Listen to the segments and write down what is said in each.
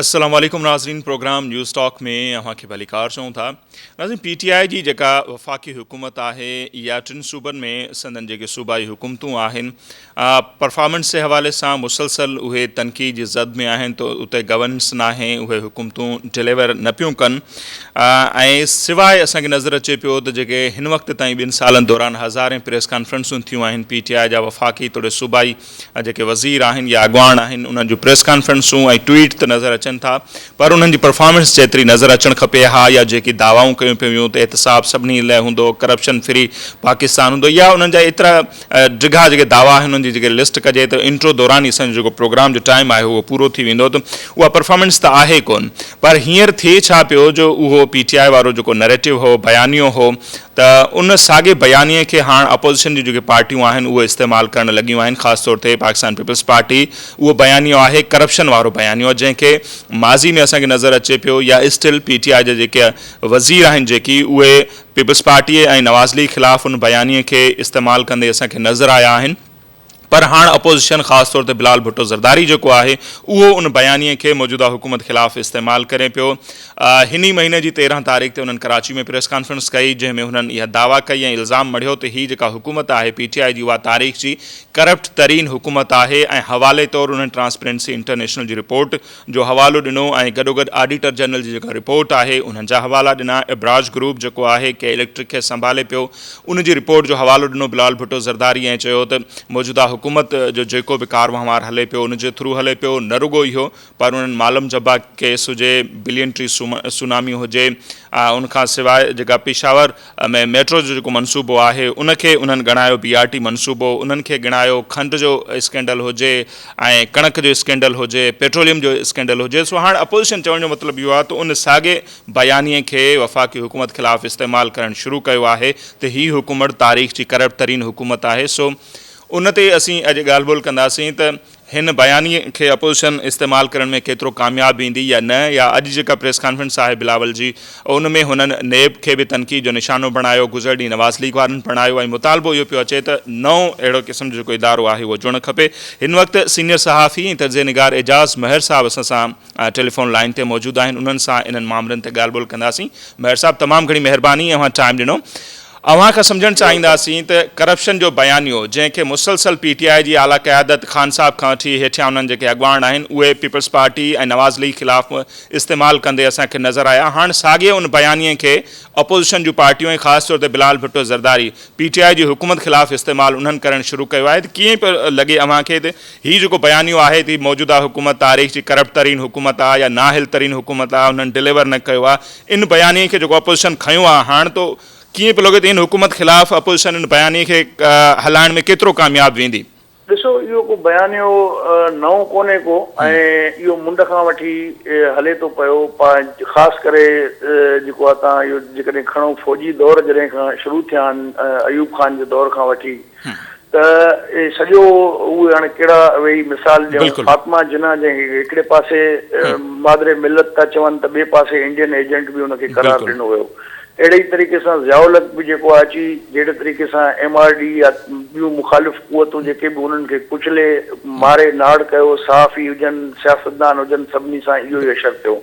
अस्सलाम वालेकुम नाज़रीन। प्रोग्राम न्यूज़ टॉक में अव्हां खे भलीकार चऊं था। नाज़रीन, PTI जी जेका वफ़ाक़ी हुकूमत आहे या टिनि सूबनि में संदन जेके सूबाई हुकूमतूं आहिनि परफॉर्मेंस जे हवाले सां मुसलसल उहे तनक़ीद जी ज़द में आहिनि, तो उते गवर्नेंस नाहे, उहे हुकूमतूं डिलीवर न पियूं कनि। ऐं सवाइ असांखे नज़र अचे पियो त जेके हिन वक़्त ताईं 2 सालनि दौरान हज़ारें प्रेस कॉन्फ्रेंसूं थियूं आहिनि PTI जा वफ़ाक़ी तोड़े सूबाई जेके वज़ीर आहिनि या अॻवान आहिनि, उन्हनि जूं प्रेस कॉन्फ्रेंसूं ऐं ट्वीट त नज़र अचनि था, पर उन्हनि जी परफॉर्मेंस जेतिरी नज़र अचणु खपे हा, या जेकी दावाऊं कयूं पियूं त एहतिसाब सभिनी लाइ हूंदो, करप्शन फ्री पाकिस्तान हूंदो, या उन्हनि जा एतिरा डिघा जेके दावा आहिनि उन्हनि जी जेके लिस्ट कजे त इंट्रो दौरान ई असांजो जेको प्रोग्राम जो टाइम आहे उहो पूरो थी वेंदो, त उहा परफॉर्मेंस त आहे कोन। पर हींअर थिए छा पियो, जो उहो PTI वारो जेको नैरेटिव हो, बयानियो हो, त उन साॻे बयानीअ खे हाणे अपोज़िशन जी जेके पार्टियूं आहिनि उहे इस्तेमालु करणु लॻियूं आहिनि। ख़ासि तौर ते पाकिस्तान पीपल्स पार्टी उहो बयानियो आहे करप्शन वारो बयानियो, जंहिंखे माज़ी में असांखे नज़र अचे पियो या स्टिल PTI जा जेके वज़ीर आहिनि जेकी उहे पीपल्स पार्टीअ ऐं नवाज़ लीग ख़िलाफ़ु उन बयानीअ खे इस्तेमालु कंदे असांखे नज़र आया आहिनि। पर हाणे अपोज़िशन ख़ासि तौर ते बिलाल भुट्टो ज़रदारी जेको आहे उहो उन बयानीअ खे मौजूदा हुकूमत ख़िलाफ़ु इस्तेमालु करे पियो। हिन महीने जी 13 तारीख़ ते उन्हनि कराची में प्रेस कॉन्फ्रेंस कई, जंहिंमें हुननि इहा दावा कई ऐं इल्ज़ाम मढ़ियो त हीअ जेका हुकूमत आहे PTI जी उहा तारीख़ जी करप्ट तरीन हुकूमत आहे। ऐं हवाले तौरु उन्हनि ट्रांसपेरेंसी इंटरनेशनल जी रिपोर्ट जो हवालो ॾिनो ऐं गॾोगॾु ऑडिटर जनरल जी जेका रिपोर्ट आहे उन्हनि जा हवाला ॾिना। इब्राज ग्रुप जेको आहे के इलेक्ट्रिक खे संभाले पियो, उन जी रिपोर्ट जो हवालो ॾिनो बिलाल भुट्टो ज़रदारी ऐं चयो त मौजूदा हुकूमत जो जेको बि कार वहिंवार हले पियो उनजे थ्रू हले पियो। न रुगो इहो, पर उन्हनि मालम जब्बा केस हुजे, बिलियन ट्री सुनामी हुजे, उनखां सवाइ जेका पेशावर में मेट्रो जो जेको मनसूबो आहे उनखे उन्हनि ॻणायो, BRT मनसूबो उन्हनि खे ॻणायो, खंड जो स्कैंडल हुजे ऐं कणक जो स्कैंडल हुजे, पेट्रोलियम जो स्कैंडल हुजे। सो हाणे अपोज़िशन चवण जो मतिलबु इहो आहे त उन साॻे बयानीअ खे वफ़ाक़ी हुकूमत ख़िलाफ़ु इस्तेमालु करणु शुरू कयो आहे त हीअ हुकूमत तारीख़ जी करप्ट तरीन हुकूमत आहे। सो उन ते असीं अॼु ॻाल्हि ॿोल कंदासीं त हिन बयानीअ खे अपोज़िशन इस्तेमालु करण में केतिरो कामयाब ईंदी या न, या अॼु जेका प्रेस कॉन्फ्रेंस आहे बिलावल जी उन में हुननि नेब खे बि तनक़ीद जो निशानो बणायो, गुज़र ॾींहुं नवाज़ लीग वारनि बणायो ऐं मुतालबो इहो पियो अचे त नओं अहिड़ो क़िस्म जो जेको इदारो आहे उहो जुड़णु खपे। हिन वक़्तु सीनियर सहाफ़ी ऐं तर्ज़ निगार एजाज़ महर साहब असां सां टेलीफोन लाइन ते मौजूदु आहिनि, उन्हनि सां इन्हनि मामलनि ते ॻाल्हि ॿोल कंदासीं। महर साहब, तमामु घणी महिरबानी अव्हां टाइम ॾिनो। अव्हां खां सम्झणु चाहींदासीं त करप्शन जो बयानियो जंहिंखे मुसलसल PTI जी आला क़यादत ख़ान साहब खां वठी हेठियां उन्हनि जेके अॻवान आहिनि उहे पीपल्स पार्टी ऐं नवाज़ लीग ख़िलाफ़ु इस्तेमालु कंदे असांखे नज़र आया। हाणे साॻे उन बयानीअ खे अपोज़िशन जूं पार्टियूं ऐं ख़ासि तौर ते बिलाल भुट्टो ज़रदारी PTI जी हुकूमत ख़िलाफ़ु इस्तेमालु उन्हनि करणु शुरू कयो आहे, त कीअं पियो लॻे अव्हांखे त हीअ जेको बयानियो आहे त मौजूदा हुकूमत तारीख़ जी करप्ट तरीन हुकूमत आहे या नाहिल तरीन हुकूमत आहे, उन्हनि डिलीवर न कयो आहे, इन बयानीअ खे जेको अपोज़िशन खंयो आहे हाणे तो कीअं पियो लॻे त इन हुकूमत ख़िलाफ़ु अपोज़िशन इन बयानीअ खे हलाइण में केतिरो कामयाबु वेंदी? ॾिसो, इहो को बयानियो नओं कोन्हे को, ऐं इहो मुंड खां वठी हले थो पियो। ख़ासि करे जेको आहे तव्हां इहो जेकॾहिं खणो फौजी दौर जॾहिं खां शुरू थिया आहिनि, अयूब खान जे दौर खां वठी, त सॼो उहे हाणे कहिड़ा वेही मिसाल ॾियूं, फातिमा जिन्ना जंहिं हिकिड़े पासे मादरे मिलत था चवनि त ॿिए पासे इंडियन एजेंट बि हुनखे करार ॾिनो वियो। अहिड़े ई तरीक़े सां ज़ियाउल बि जेको आहे अची जहिड़े तरीक़े सां MRD या ॿियूं मुखालिफ़ क़ुवतूं जेके बि उन्हनि खे कुचले मारे नाड़ कयो, सहाफ़ी हुजनि, सियासतदान हुजनि, सभिनी सां इहो ई असरु थियो।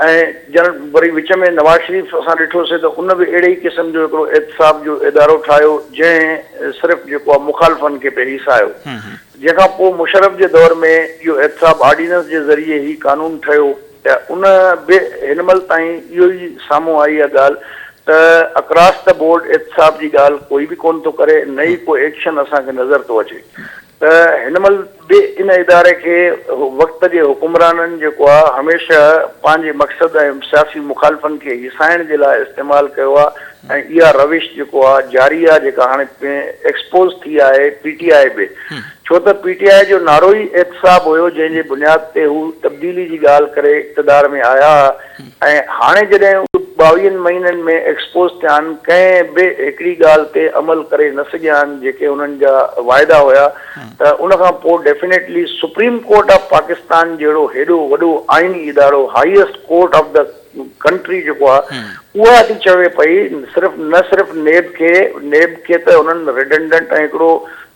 ऐं वरी विच में नवाज़ शरीफ़ असां ॾिठोसीं त उन बि अहिड़े ई क़िस्म जो हिकिड़ो एहतिसाब जो इदारो ठाहियो जंहिं सिर्फ़ु जेको आहे मुखालिफ़नि खे पे हिसायो। जंहिंखां पोइ मुशर्रफ जे दौर में इहो एहतिसाब ऑर्डिनेंस जे ज़रिए ई कानून ठहियो, त उन बि हिन महिल ताईं इहो ई साम्हूं आई आहे ॻाल्हि त अक्रॉस द बोर्ड एहतिसाब जी ॻाल्हि कोई बि कोन थो करे, न ई को एक्शन असांखे नज़र थो अचे। त हिन महिल बि इन इदारे खे वक़्त जे हुकुमराननि जेको आहे हमेशह पंहिंजे मक़सद ऐं सियासी मुखालिफ़नि खे हिसाइण जे लाइ इस्तेमालु कयो आहे, ऐं इहा रविश जेको आहे जारी आहे, जेका हाणे एक्सपोज़ थी आहे PTI बि। छो त PTI जो नारो ई एहतिसाब हुयो, जंहिंजे बुनियाद ते हू तब्दीली जी ॻाल्हि करे इक़्तिदार में आया, ऐं हाणे जॾहिं 22 महीननि में एक्सपोज़ थिया आहिनि, कंहिं बि हिकिड़ी ॻाल्हि ते अमल करे न सघिया आहिनि जेके उन्हनि जा वाइदा हुया, त उनखां पोइ definitely supreme court of Pakistan जहिड़ो हेॾो वॾो आइनी इदारो, highest court of the country जेको आहे, उहा थी चवे पई न सिर्फ़ु नेब खे त उन्हनि रिडेंडेंट ऐं हिकिड़ो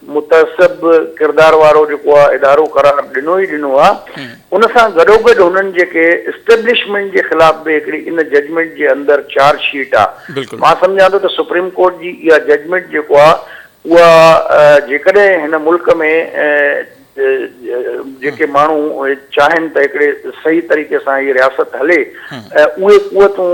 मुतसिब किरदार वारो जेको आहे इदारो करार ॾिनो ई ॾिनो आहे। उन सां गॾोगॾु हुननि जेके इस्टेब्लिशमेंट जे ख़िलाफ़ बि हिकिड़ी इन जजमेंट जे अंदरि चार्ज शीट आहे। मां सम्झां थो त सुप्रीम कोर्ट जी इहा जजमेंट जेको आहे उहा जेकॾहिं हिन मुल्क में जेके माण्हू चाहिनि त हिकिड़े सही तरीक़े सां हीअ रियासत हले, उहे क़ुवतूं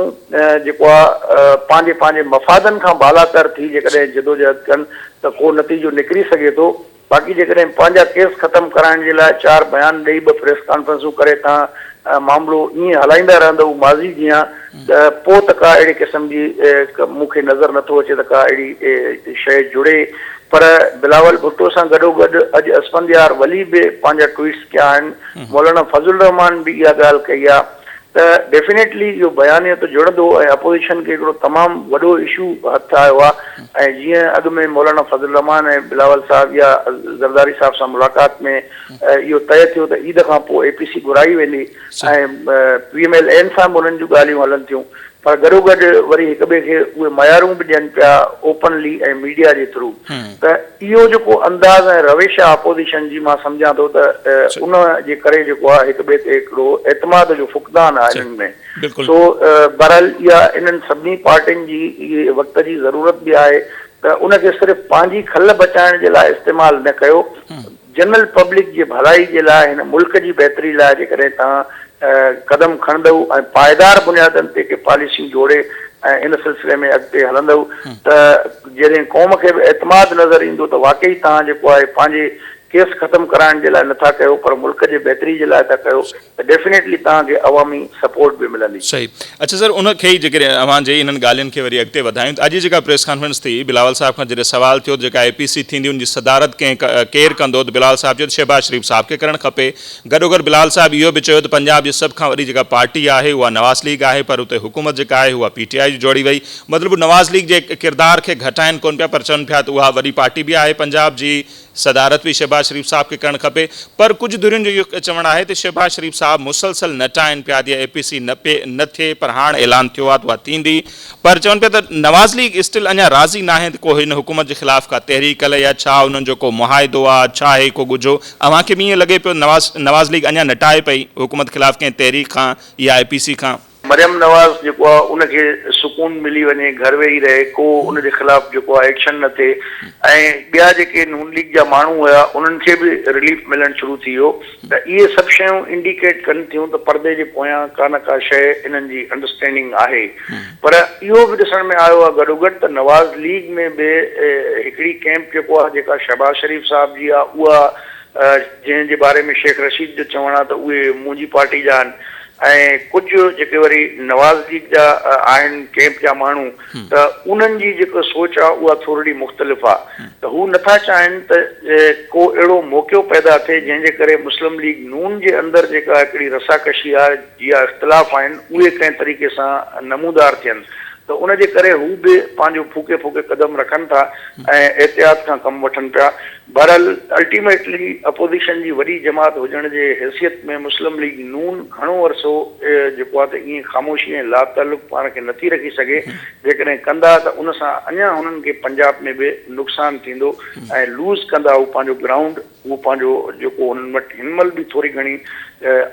जेको आहे पंहिंजे पंहिंजे मफ़ादनि खां बालातर थी जेकॾहिं जदोजहद कनि त को नतीजो निकिरी सघे थो। बाक़ी जेकॾहिं पंहिंजा केस ख़तमु कराइण जे लाइ 4 बयान ॾेई 2 प्रेस कॉन्फ्रेंसूं करे तव्हां मामिलो ईअं हलाईंदा रहंदव माज़ी जीअं, त पोइ त का अहिड़े क़िस्म जी मूंखे नज़र नथो अचे त का अहिड़ी शइ जुड़े। पर बिलावल भुट्टो सां गॾोगॾु अॼु असफंदियार वली बि पंहिंजा ट्वीट्स कया आहिनि, मौलाना फज़लुर रहमान बि इहा ॻाल्हि कई आहे। त डेफिनेटली इहो बयानियो त जुड़ंदो ऐं अपोज़िशन खे हिकिड़ो तमामु वॾो इशू हथु आयो आहे। ऐं जीअं अॻु में मौलाना फज़लुर रहमान ऐं बिलावल साहिब या ज़रदारी साहिब सां मुलाक़ात में इहो तय थियो त ईद खां पोइ APC घुराई वेंदी ऐं PMLN सां बि उन्हनि जूं ॻाल्हियूं हलनि थियूं, पर गॾोगॾु वरी हिक ॿिए खे उहे मयारूं बि ॾियनि पिया ओपनली ऐं मीडिया जे थ्रू। त इहो जेको अंदाज़ ऐं रविश आहे अपोज़िशन जी, मां सम्झां थो त उन जे करे जेको आहे हिक ॿिए ते हिकिड़ो एतमाद जो फुक़दान आहे हिननि में। सो बहरहाल इहा इन्हनि सभिनी पार्टियुनि जी इहे वक़्त जी ज़रूरत बि आहे त उनखे सिर्फ़ु पंहिंजी खल बचाइण जे लाइ इस्तेमालु न कयो, जनरल पब्लिक जे भलाई जे लाइ, हिन मुल्क जी बहितरी लाइ जेकॾहिं तव्हां कदम खणंदव ऐं पाइदार बुनियादनि ते के पॉलिसियूं जोड़े ऐं इन सिलसिले में अॻिते हलंदव त जॾहिं क़ौम खे बि एतमाद नज़र ईंदो त वाक़ई तव्हां जेको आहे पंहिंजे केस ख़तमु कराइण जे लाइ नथा कयो पर मुल्क जे बहितरी जे लाइ था कयो, त डेफिनेटली तव्हांखे अवामी सपोर्ट बि मिलंदी। सही। अच्छा सर, उनखे ई जेकॾहिं अव्हां जे इन्हनि ॻाल्हियुनि खे वरी अॻिते वधायूं त अॼु जेका प्रेस कॉन्फ्रेंस थी बिलावल साहिब खां जॾहिं सवाल थियो जेका APC थींदी उनजी सदारत केरु कंदो, त बिलावल साहिब चयो त शहबाज शरीफ़ साहिब खे करणु खपे। गॾोगॾु बिलावल साहिब इहो बि चयो त पंजाब जी सभ खां वॾी जेका पार्टी आहे उहा नवाज़ लीग आहे, पर उते हुकूमत जेका आहे उहा PTI जी जोड़ी वई। मतिलबु नवाज़ लीग जे किरदार खे घटाइनि कोन पिया, पर चवनि पिया त उहा वॾी पार्टी बि आहे, पंजाब जी सदारत भी शहबाज शरीफ़ साहब खे करणु खपे। पर कुछ धुरियुनि जो इहो चवणु आहे त शहबाज शरीफ़ साहब मुसलसल न चाहिनि पिया त APC न थिए, पर हाणे ऐलान थियो आहे त उहा थींदी। पर चवनि पिया त नवाज़ लीग स्टिल अञा राज़ी न आहे त को हिन हुकूमत जे ख़िलाफ़ का तहरीक हले या छा उन्हनि जो को मुआहिदो आहे, छा आहे को ॻुझो। अव्हांखे बि ईअं लॻे पियो नवाज़ लीग अञा नटाए पई हुकूमत ख़िलाफ़ कंहिं तहरीक खां या APC खां? मरियम नवाज़ जेको आहे उनखे सुकून मिली वञे, घर वेही रहे, को उनजे ख़िलाफ़ जेको आहे एक्शन न थिए, ऐं ॿिया जेके नून लीग जा माण्हू हुया उन्हनि खे बि रिलीफ मिलणु शुरू थी वियो। त इहे सभु शयूं इंडिकेट कनि थियूं त परदे जे पोयां का न का शइ इन्हनि जी अंडरस्टैंडिंग आहे। पर इहो बि ॾिसण में आयो आहे गॾोगॾु त नवाज़ लीग में बि हिकिड़ी कैंप जेको आहे जेका शहबाज शरीफ़ साहिब जी आहे उहा जंहिंजे बारे में शेख रशीद जो चवणु आहे त उहे मुंहिंजी पार्टी जा आहिनि, ऐं कुझु जेके वरी नवाज़ लीग जा आहिनि कैंप जा माण्हू, त उन्हनि जी जेको सोच आहे उहा थोरी मुख़्तलिफ़ आहे। त हू नथा चाहिनि त को अहिड़ो मौक़ो पैदा थिए जंहिंजे करे मुस्लिम लीग नून जे अंदरि जेका हिकिड़ी रसाकशी आहे या इख़्तिलाफ़ आहिनि उहे कंहिं तरीक़े सां नमूदार थियनि। त उनजे करे हू बि पंहिंजो फूके फूके कदम रखनि था ऐं एहतियात खां कमु वठनि पिया। बहरहाल अल्टीमेटली अपोज़िशन जी वॾी जमात हुजण जे हैसियत में मुस्लिम लीग नून घणो अरसो जेको आहे त ईअं ख़ामोशी ऐं लातालुक़ पाण खे नथी रखी सघे। जेकॾहिं कंदा त उन सां अञा हुननि खे पंजाब में बि नुक़सानु थींदो ऐं लूज़ कंदा उहो पंहिंजो ग्राउंड, उहो पंहिंजो जेको हुननि वटि हिनमहिल बि थोरी घणी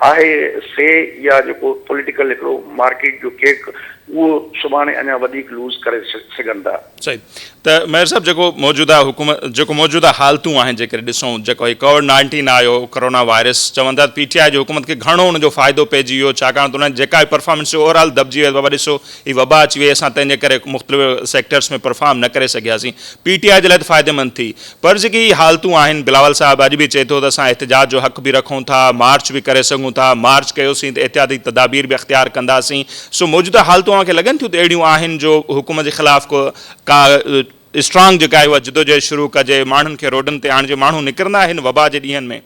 आहे से या जेको पॉलिटिकल हिकिड़ो मार्केट जो केक, उहो सुभाणे अञा वधीक लूज़ करे सघनि था। सही। त मेयर साहब, जेको मौजूदा हालतूं आहिनि जेकर ॾिसूं, जेको कोविड-19 आयो, कोरोना वायरस, चवनि था PTI जी हुकूमत खे घणो हुनजो फ़ाइदो पइजी वियो, छाकाणि त उन्हनि जेका परफॉर्मेंस ओवरऑल दॿिजी वियो। बाबा ॾिसो ही वबा अची वई, असां तंहिंजे करे मुख़्तलिफ़ सेक्टर्स में परफॉर्म न करे सघियासीं। PTI जे लाइ त फ़ाइदेमंद थी, पर जेकी हालतूं आहिनि, बिलावल साहिब अॼु बि चए थो त असां एहतिजाज जो हक़ बि रखूं था, मार्च बि करे सघूं था, मार्च कयोसीं त एहतियाती तदाबीर बि अख़्तियार कंदासीं। सो मौजूदा हालतूं अव्हांखे लॻनि थियूं त अहिड़ियूं आहिनि जो हुकूमत जे ख़िलाफ़ का स्ट्रांग जेका आहे उहा जिदोजहद शुरू कजे, माण्हुनि खे रोडनि ते आणिजे, माण्हू निकिरंदा आहिनि वबा जे ॾींहंनि में?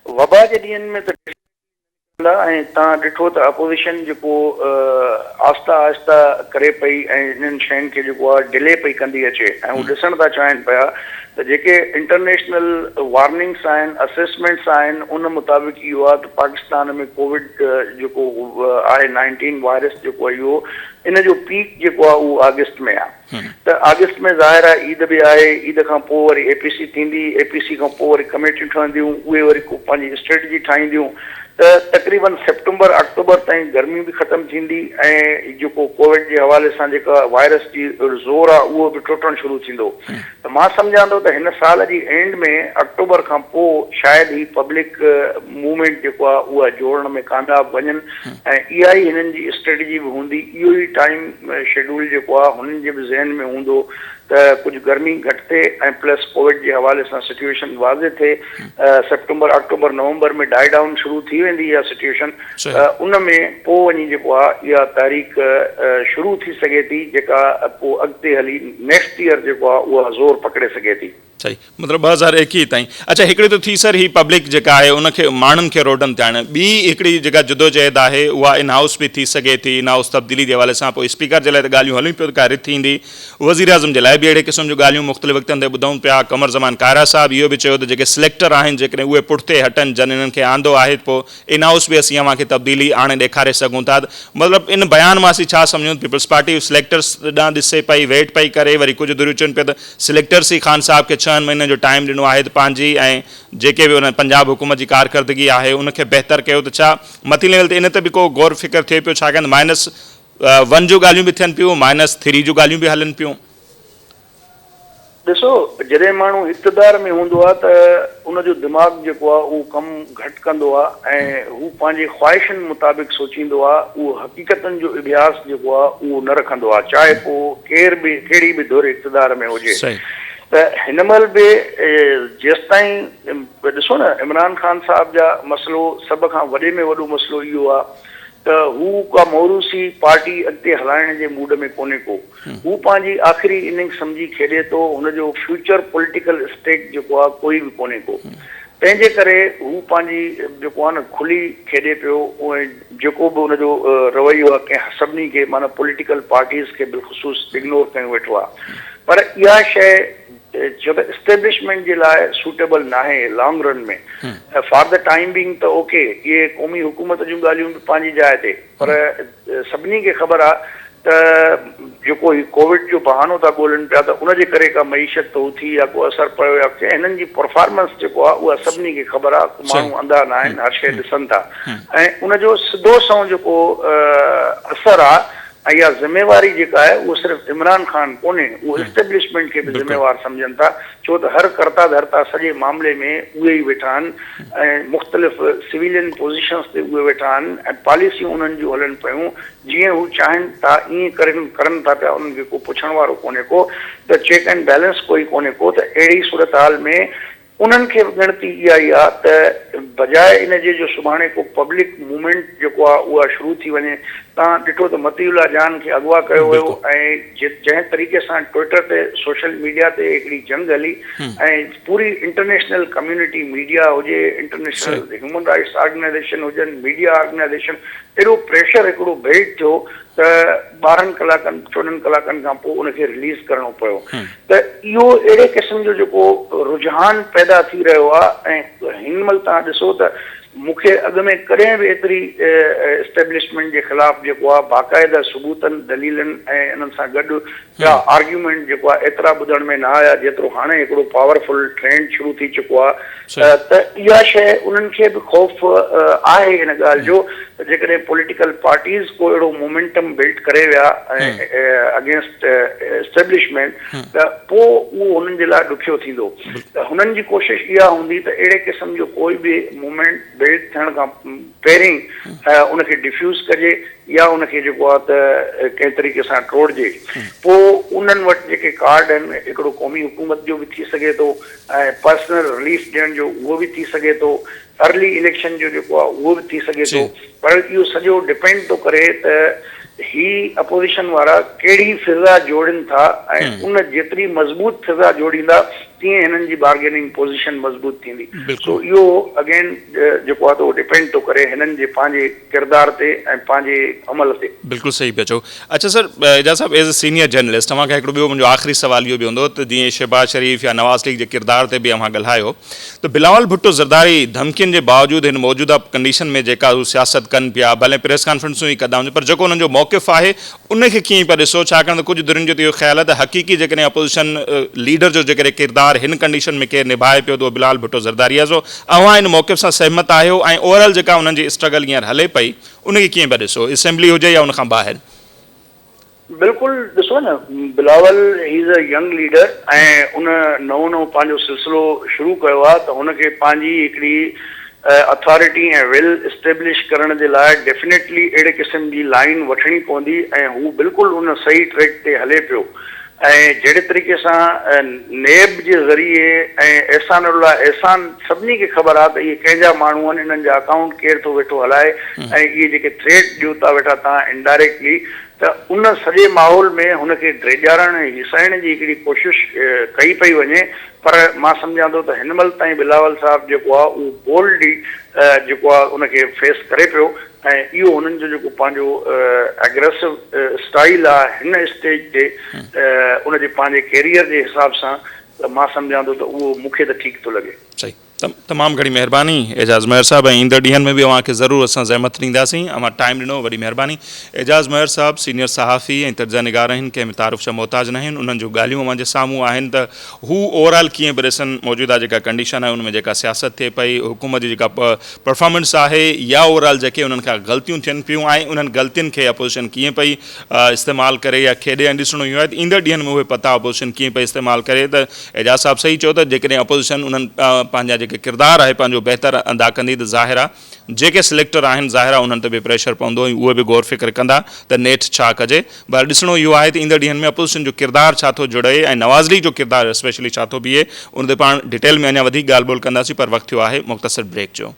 वबा जे ॾींहंनि में त ऐं तव्हां ॾिठो त अपोज़िशन जेको आहिस्ता आहिस्ता करे पई ऐं इन्हनि शयुनि खे जेको आहे डिले पई कंदी अचे ऐं उहे ॾिसण था चाहिनि पिया त जेके इंटरनेशनल वार्निंग्स आहिनि असेसमेंट्स आहिनि उन मुताबिक़ इहो आहे त पाकिस्तान में कोविड जेको आहे 19 वायरस जेको आहे इहो इन जो पीक जेको आहे उहो अगस्त में आहे त अगस्त में ज़ाहिर आहे ईद बि आहे ईद खां पोइ वरी APC थींदी APC खां पोइ वरी कमेटियूं ठहंदियूं उहे वरी पंहिंजी स्ट्रेटजी ठाहींदियूं त तक़रीबन सेप्टेंबर अक्टूबर ताईं गर्मी बि ख़तमु थींदी ऐं जेको कोविड जे हवाले सां जेका वायरस जी ज़ोर आहे उहो बि टुटणु शुरू थींदो त मां सम्झां थो त हिन साल जी एंड में अक्टूबर खां पोइ शायदि ई पब्लिक मूवमेंट जेको आहे उहा जोड़ण में कामयाबु वञनि ऐं इहा ई हिननि जी स्ट्रेटजी बि हूंदी इहो ई टाइम शेड्यूल जेको आहे हुननि जे बि ज़हन में हूंदो त कुझु गर्मी घटि थिए ऐं प्लस कोविड जे हवाले सां सिचुएशन वाज़े थिए सेप्टेंबर अक्टूबर नवंबर में डाई डाउन शुरू थी वेंदी इहा सिचुएशन उन में पोइ वञी जेको आहे इहा तारीख़ शुरू थी सघे थी जेका पोइ अॻिते हली नेक्स्ट ईयर जेको आहे उहा ज़ोर पकड़े सघे थी सही मतिलबु 2021 ताईं अच्छा हिकिड़ी त थी सर ही पब्लिक जेका आहे उनखे माण्हुनि खे रोडनि ते आणणु ॿी हिकिड़ी जेका जदोजहद आहे उहा इन हाउस बि थी सघे थी इन हाउस तब्दीली जे हवाले सां पोइ स्पीकर जे लाइ त ॻाल्हियूं हलनि पियूं त का रिथ थींदी वज़ीर आज़म जे लाइ बि अहिड़े क़िस्म जूं ॻाल्हियूं मुख़्तलिफ़ वक़्तनि ते ॿुधूं पिया क़मर ज़मान कायरा साहब इहो बि चयो त जेके सिलेक्टर आहिनि जेकॾहिं उहे पुठिते हटनि जन इन्हनि खे आंदो आहे पोइ इन हाउस बि असीं अव्हांखे तब्दीली आणे ॾेखारे सघूं था मतिलबु इन बयान मां असीं छा सम्झूं पीपल्स पार्टी सिलेक्टर्स ॾांहुं ॾिसे पई वेट पई करे वरी कुझु धुरियूं चवनि पिया त सिलेक्टर्स ई ख़ान साहब खे 6 महीननि जो टाइम ॾिनो आहे त पंहिंजी ऐं जेके बि उन पंजाब हुकूमत जी कारकर्दगी आहे उनखे बहितर कयो त छा मथी लेवल ते इन ते बि को गौर फ़िक्र थिए पियो छाकाणि -1 जूं ॻाल्हियूं बि थियनि पियूं -3 जूं ॻाल्हियूं बि हलनि पियूं ॾिसो जॾहिं माण्हू इक़्तिदार में हूंदो आहे त उनजो दिमाग़ जेको आहे उहो कमु घटि कंदो आहे ऐं हू पंहिंजे ख़्वाहिशनि मुताबिक़ सोचींदो आहे उहो हक़ीक़तनि जो अभ्यास जेको आहे उहो न रखंदो आहे चाहे पोइ केर बि कहिड़ी बि धुर इक़्तिदार में हुजे त हिन महिल बि जेसिताईं ॾिसो न इमरान ख़ान साहब जा मसइलो सभ खां वॾे में वॾो मसइलो इहो आहे त हू का मौरूसी पार्टी अॻिते हलाइण जे मूड में कोन्हे को हू पंहिंजी आख़िरी इनिंग्स सम्झी खेॾे थो हुनजो फ्यूचर पॉलिटिकल स्टेक जेको आहे कोई बि कोन्हे को तंहिंजे करे हू पंहिंजी जेको आहे न खुली खेॾे पियो उहे जेको बि हुनजो रवैयो आहे कंहिं सभिनी खे माना पॉलिटिकल पार्टीज़ खे बिलख़ुसूस इग्नोर कयो वेठो आहे पर इहा शइ जब एस्टेब्लिशमेंट जे लाइ सूटेबल न आहे लॉन्ग रन में फॉर द टाइम बीइंग त ओके इहे क़ौमी हुकूमत जूं ॻाल्हियूं बि पंहिंजी जाइ ते पर सभिनी खे ख़बर आहे त जेको ही कोविड जो बहानो था ॻोल्हनि पिया त उनजे करे का मईशत तो थी या को असरु पियो या हिननि जी परफॉर्मेंस जेको आहे उहा सभिनी खे ख़बर आहे माण्हू अंधा न आहिनि हर शइ ॾिसनि था ऐं उनजो सिधो सओ जेको असरु आहे ऐं इहा ज़िम्मेवारी जेका आहे उहा सिर्फ़ु इमरान ख़ान कोन्हे उहो एस्टेब्लिशमेंट खे बि ज़िम्मेवार सम्झनि था छो त हर कर्ता धर्ता सॼे मामले में उहे ई वेठा आहिनि ऐं मुख़्तलिफ़ सिविलियन पोज़ीशन्स ते उहे वेठा आहिनि ऐं पॉलिसियूं उन्हनि जूं हलनि पियूं जीअं हू चाहिनि था ईअं करनि था पिया उन्हनि खे को पुछण वारो कोन्हे को त चेक एंड बैलेंस कोई कोन्हे को त अहिड़ी सूरत हाल में उन्हनि खे ॻणती इहा ई आहे त बजाए इनजे जो सुभाणे को पब्लिक मूवमेंट जेको आहे उहा शुरू थी वञे तव्हां ॾिठो त मतीउल्ला जान खे अगवा कयो वियो ऐं जंहिं तरीक़े सां ट्विटर ते सोशल मीडिया ते हिकिड़ी जंग हली ऐं पूरी इंटरनेशनल कम्युनिटी मीडिया हुजे इंटरनेशनल ह्यूमन राइट्स ऑर्गेनाइज़ेशन हुजनि मीडिया ऑर्गेनाइज़ेशन अहिड़ो प्रेशर हिकिड़ो बिल्ड थियो त 12 कलाकनि 14 कलाकनि खां पोइ उनखे रिलीज़ करणो पियो त इहो अहिड़े क़िस्म जो जेको रुझान पैदा थी रहियो आहे ऐं हिन महिल तव्हां ॾिसो त मूंखे अॻु में कॾहिं बि एतिरी एस्टेब्लिशमेंट जे ख़िलाफ़ु जेको आहे बाक़ाइदा सबूतनि दलीलनि ऐं इन्हनि सां गॾु या आर्ग्यूमेंट जेको आहे एतिरा ॿुधण में न आया जेतिरो हाणे हिकिड़ो पावरफुल ट्रेंड शुरू थी चुको आहे त इहा शइ उन्हनि खे बि ख़ौफ़ आहे हिन ॻाल्हि जो त जेकॾहिं पॉलिटिकल पार्टीज़ को अहिड़ो मोमेंटम बिल्ड करे विया ऐं अगेंस्ट एस्टेब्लिशमेंट त पोइ उहो हुननि जे लाइ ॾुखियो थींदो त हुननि जी कोशिशि इहा हूंदी त अहिड़े क़िस्म जो कोई बि मूवमेंट बिल्ड थियण खां पहिरीं उनखे डिफ्यूज़ कजे या उनखे जेको आहे त कंहिं तरीक़े सां टोड़जे पोइ उन्हनि वटि जेके कार्ड आहिनि हिकिड़ो क़ौमी हुकूमत जो बि थी सघे थो ऐं पर्सनल रिलीफ ॾियण जो उहो बि थी सघे थो अर्ली इलेक्शन जो जेको आहे उहो बि थी सघे थो पर इहो सॼो डिपेंड थो करे त ही अपोज़िशन वारा कहिड़ी फिज़ा जोड़नि था ऐं उन जेतिरी मज़बूत फिज़ा जोड़ींदा तीअं हिननि जी बार्गेनिंग पोज़ीशन मज़बूत थींदी। बिल्कुलु। सो इहो अगेन जेको आहे त उहो डिपेंड थो करे हिननि जे पंहिंजे किरदार ते ऐं पंहिंजे अमल ते। बिल्कुलु सही पिया चओ। अच्छा sir, Ejaz sahab as a senior journalist तव्हांखे हिकिड़ो ॿियो मुंहिंजो आख़िरी सवाल इहो बि हूंदो त जीअं शहबाज शरीफ़ या नवाज़ शरीफ़ जे किरदार ते बि अव्हां ॻाल्हायो त बिलावल भुट्टो ज़रदारी धमकियुनि जे बावजूदि हिन मौजूदा कंडीशन में जेका हू सियासत कनि पिया, भले प्रेस कॉन्फ्रेंसूं ई कंदा वञनि, पर जेको हुननि जो मौक़िफ़ आहे उनखे कीअं पिया ॾिसो? छाकाणि त कुझु धुरियुनि जो त इहो ख़्यालु आहे त हक़ीक़ी जेकॾहिं अपोज़िशन लीडर जो जेकॾहिं किरदारु हिन कंडीशन में केरु निभाए पियो त उहो बिलावल भुट्टो ज़रदारी आहे। सो अव्हां हिन मौक़िफ़ सां सहमत आहियो ऐं ओवरऑल जेका हुननि जी स्ट्रगल हींअर हले पई उनखे कीअं पिया ॾिसो, असेंबली हुजे या उनखां ॿाहिरि? बिल्कुलु, ॾिसो न, Bilawal is a young leader ऐं उन नओं पंहिंजो सिलसिलो शुरू कयो आहे त हुनखे पंहिंजी हिकिड़ी अथॉरिटी ऐं विल इस्टेब्लिश करण जे लाइ डेफिनेटली अहिड़े क़िस्म जी लाइन वठणी पवंदी ऐं हू बिल्कुलु उन सही ट्रैक ते हले पियो। ऐं जहिड़े तरीक़े सां नेब जे ज़रिए ऐं एहसान सभिनी खे ख़बर आहे त इहे कंहिंजा माण्हू आहिनि, इन्हनि जा अकाउंट केरु थो वेठो हलाए ऐं इहे जेके थ्रेट ॾियो था वेठा तव्हां इनडायरेक्टली, त उन सॼे माहौल में हुनखे ड्रेजारण ऐं हिसाइण जी हिकिड़ी कोशिशि कई पई वञे। पर मां सम्झां थो त हिन महिल ताईं बिलावल साहब जेको आहे उहो बोल्डली जेको आहे उनखे फेस करे पियो ऐं इहो हुननि जो जेको पंहिंजो एग्रेसिव स्टाइल आहे हिन स्टेज ते उनजे पंहिंजे कैरियर जे हिसाब सां, त मां सम्झां थो त उहो मूंखे त ठीकु थो लॻे। सही, तमामु घणी महिरबानी एजाज़ मेहर साहब, ऐं ईंदड़ ॾींहंनि में बि अव्हांखे ज़रूरु असां ज़हमत ॾींदासीं। अव्हां टाइम ॾिनो, वॾी महिरबानी। एजाज़ मेहर साहब सीनियर सहाफ़ी ऐं तर्जा निगार आहिनि, कंहिं में तारुफ़ जा मोहताज न आहिनि। उन्हनि जूं ॻाल्हियूं अव्हांजे साम्हूं आहिनि त हू ओवरऑल कीअं बि ॾिसनि मौजूदा जेका कंडीशन आहे उन में जेका सियासत थिए पई, हुकूमत जी जेका परफॉर्मेंस आहे या ओवरऑल जेके उन्हनि खां ग़लतियूं थियनि पियूं ऐं उन्हनि ग़लतियुनि खे अपोज़िशन कीअं पई इस्तेमालु करे या खेॾे। ऐं ॾिसणो इहो आहे त ईंदड़ ॾींहंनि में उहे पता अपोज़िशन कीअं पई इस्तेमालु करे। त एजाज़ साहब सही चयो त जेकॾहिं अपोज़िशन उन्हनि पंहिंजा जेके किरदार आहे पंहिंजो बहितर अदा कंदी त ज़ाहिर आहे जेके सिलेक्टर आहिनि ज़ाहिर आहे उन्हनि ते बि प्रेशर पवंदो ऐं उहे बि गौर फ़िक्र कंदा त नेठि छा कजे। पर ॾिसणो इहो आहे त ईंदड़ ॾींहंनि में अपोज़िशन जो किरदारु छा थो जुड़े ऐं नवाज़ शरीफ़ जो किरदारु स्पेशली छा थो बीहे, उन ते पाण डिटेल में अञा वधीक ॻाल्हि ॿोल कंदासीं। पर वक़्तु थियो आहे मुख़्तसिर ब्रेक जो।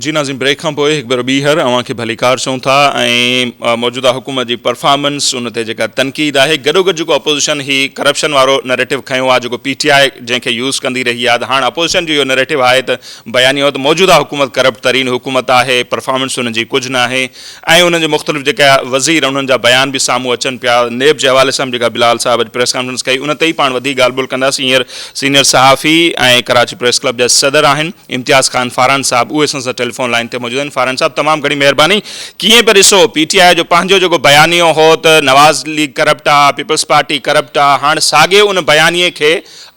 जी नाज़िम, ब्रेक खां पोइ हिकु भेरो ॿीहर अव्हांखे भलीकार चऊं था ऐं मौजूदा हुकूमत जी परफॉर्मेंस उन ते जेका तनक़ीद आहे, गॾोगॾु जेको अपोज़िशन ही करप्शन वारो नैरेटिव खयों आहे जेको PTI जंहिंखे यूज़ कंदी रही आहे, त हाणे अपोज़िशन जो इहो नैरेटिव आहे त बयानियो त मौजूदा हुकूमत करप्ट तरीन हुकूमत आहे, परफॉर्मेंस हुन जी कुझु न आहे ऐं उन्हनि जे मुख़्तलिफ़ जेका वज़ीर उन्हनि जा बयान बि साम्हूं अचनि पिया। नेब जे हवाले सां जेका बिलाल साहब प्रेस कॉन्फ्रेंस कई उन ते ई पाण वधीक ॻाल्हि ॿोल कंदासीं। हींअर सीनियर सहाफ़ी ऐं कराची प्रेस क्लब जा सदर आहिनि इम्तियाज़ ख़ान फारान साहब, उहे असां सां टेलीफोन लाइन ते मौजूद आहिनि। फारान साहब तमामु घणी महिरबानी। कीअं पिया ॾिसो PTI जो पंहिंजो जेको बयानियो हो त नवाज़ लीग करप्ट आहे, पीपल्स पार्टी करप्ट आहे, हाणे साॻिए उन बयानिए खे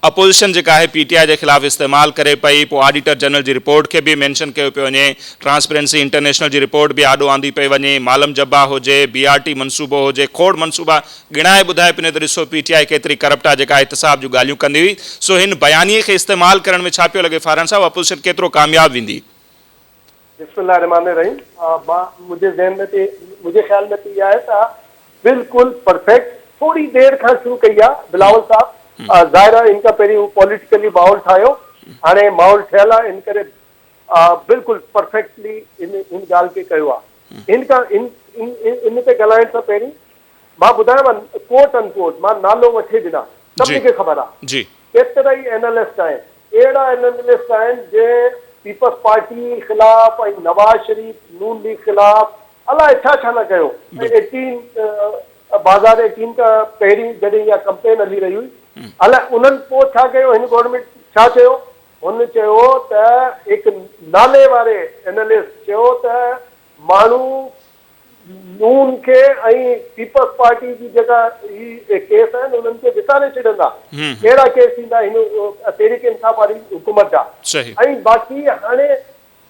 अपोज़िशन जेका आहे PTI जे ख़िलाफ़ु इस्तेमालु करे पई, पोइ ऑडिटर जनरल जी रिपोर्ट खे बि मैंशन कयो पियो वञे, ट्रांसपेरेंसी इंटरनेशनल जी रिपोर्ट बि आॾो आंदी पई वञे, मालम जब्बा हुजे, BRT मनसूबो हुजे, खोड़ मनसूबा गिणाए ॿुधाए पिने त ॾिसो PTI केतिरी करप्ट आहे जेका एहतिसाब जूं ॻाल्हियूं कंदी हुई। सो हिन बयानिए खे इस्तेमालु करण में छा पियो लॻे फारन साहब, अपोज़िशन केतिरो कामयाबु वेंदी? बिस्मिल्लाहिर्रहमानिर्रहीम। मुंहिंजे ख़्याल में त इहा आहे त बिल्कुलु परफेक्ट थोरी देरि खां शुरू कई आहे बिलावल साहब। ज़ाहिर आहे इनखां पहिरीं हू पॉलिटिकली माहौल ठाहियो, हाणे माहौल ठहियल आहे, इन करे बिल्कुलु परफेक्टली इन ॻाल्हि खे कयो आहे। इन ते ॻाल्हाइण सां पहिरीं मां ॿुधायांव कोट अनकोट मां नालो वठी ॾिना, सभिनी खे ख़बर आहे केतिरा ई एनालिस्ट आहिनि, अहिड़ा एनालिस्ट आहिनि जंहिं पीपल्स पार्टी ख़िलाफ़ ऐं नवाज़ शरीफ़ नून लीग ख़िलाफ़ अलाए छा छा न कयो। 2018 खां पहिरीं जॾहिं इहा कंपेन हली रही हुई, अलाए उन्हनि पोइ छा कयो, हिन गवर्नमेंट छा चयो, हुन चयो त हिकु नाले वारे एनालिस्ट चयो त माण्हू नून खे ऐं पीपल्स पार्टी जी जेका ही केस आहिनि उन्हनि खे विसारे छॾंदा। कहिड़ा केस ईंदा हिन तहरीक इंसाफ़ वारी हुकूमत जा। ऐं बाक़ी हाणे